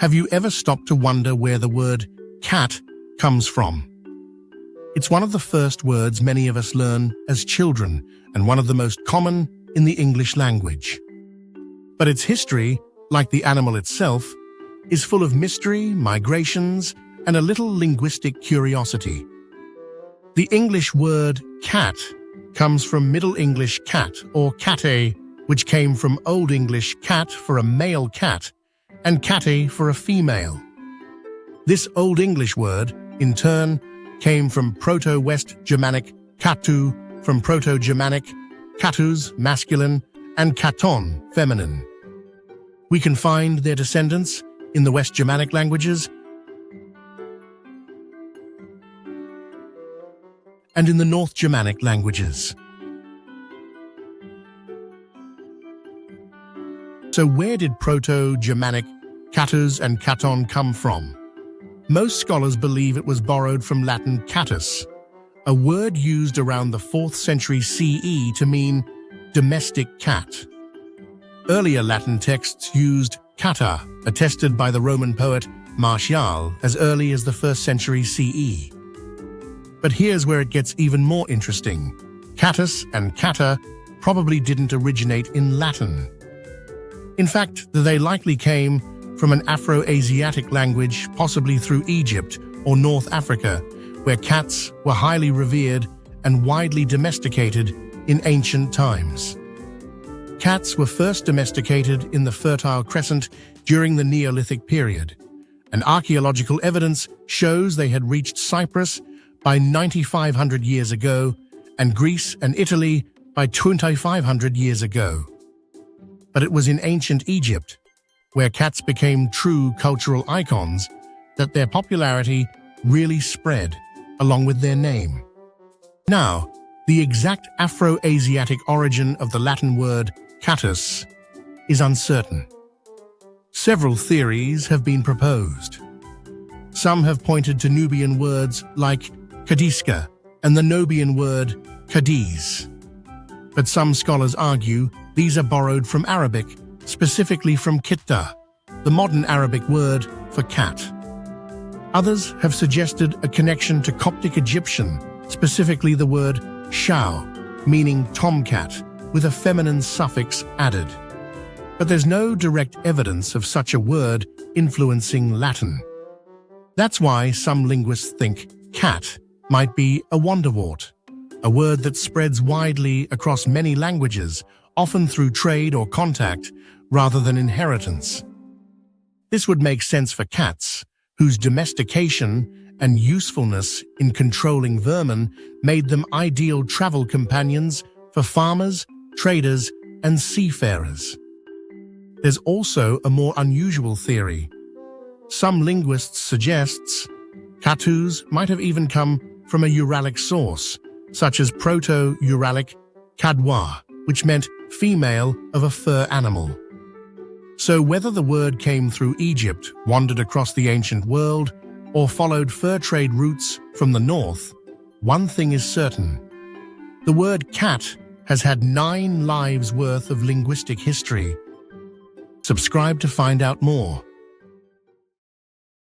Have you ever stopped to wonder where the word cat comes from? It's one of the first words many of us learn as children and one of the most common in the English language. But its history, like the animal itself, is full of mystery, migrations, and a little linguistic curiosity. The English word cat comes from Middle English cat or katte, which came from Old English cat for a male cat and katte for a female. This Old English word, in turn, came from Proto-West Germanic kattu, from Proto-Germanic cattus, masculine, and katton, feminine. We can find their descendants in the West Germanic languages and in the North Germanic languages. So where did Proto-Germanic cattus and catton come from? Most scholars believe it was borrowed from Latin cattus, a word used around the 4th century CE to mean domestic cat. Earlier Latin texts used katta, attested by the Roman poet Martial as early as the 1st century CE. But here's where it gets even more interesting. Cattus and katta probably didn't originate in Latin. In fact, they likely came from an Afroasiatic language, possibly through Egypt or North Africa, where cats were highly revered and widely domesticated in ancient times. Cats were first domesticated in the Fertile Crescent during the Neolithic period, and archaeological evidence shows they had reached Cyprus by 9,500 years ago and Greece and Italy by 2,500 years ago. But it was in ancient Egypt, where cats became true cultural icons, that their popularity really spread, along with their name. Now, the exact Afroasiatic origin of the Latin word cattus is uncertain. Several theories have been proposed. Some have pointed to Nubian words like kadiska and the Nubian word kattuz. But some scholars argue these are borrowed from Arabic, specifically from kitta, the modern Arabic word for cat. Others have suggested a connection to Coptic Egyptian, specifically the word shau, meaning tomcat, with a feminine suffix added. But there's no direct evidence of such a word influencing Latin. That's why some linguists think cat might be a Wanderwort, a word that spreads widely across many languages, often through trade or contact, rather than inheritance. This would make sense for cats, whose domestication and usefulness in controlling vermin made them ideal travel companions for farmers, traders, and seafarers. There's also a more unusual theory. Some linguists suggest cattus might have even come from a Uralic source, such as Proto-Uralic kadwa, which meant female of a fur animal. So whether the word came through Egypt, wandered across the ancient world, or followed fur trade routes from the north, one thing is certain. The word cat has had 9 lives worth of linguistic history. Subscribe to find out more.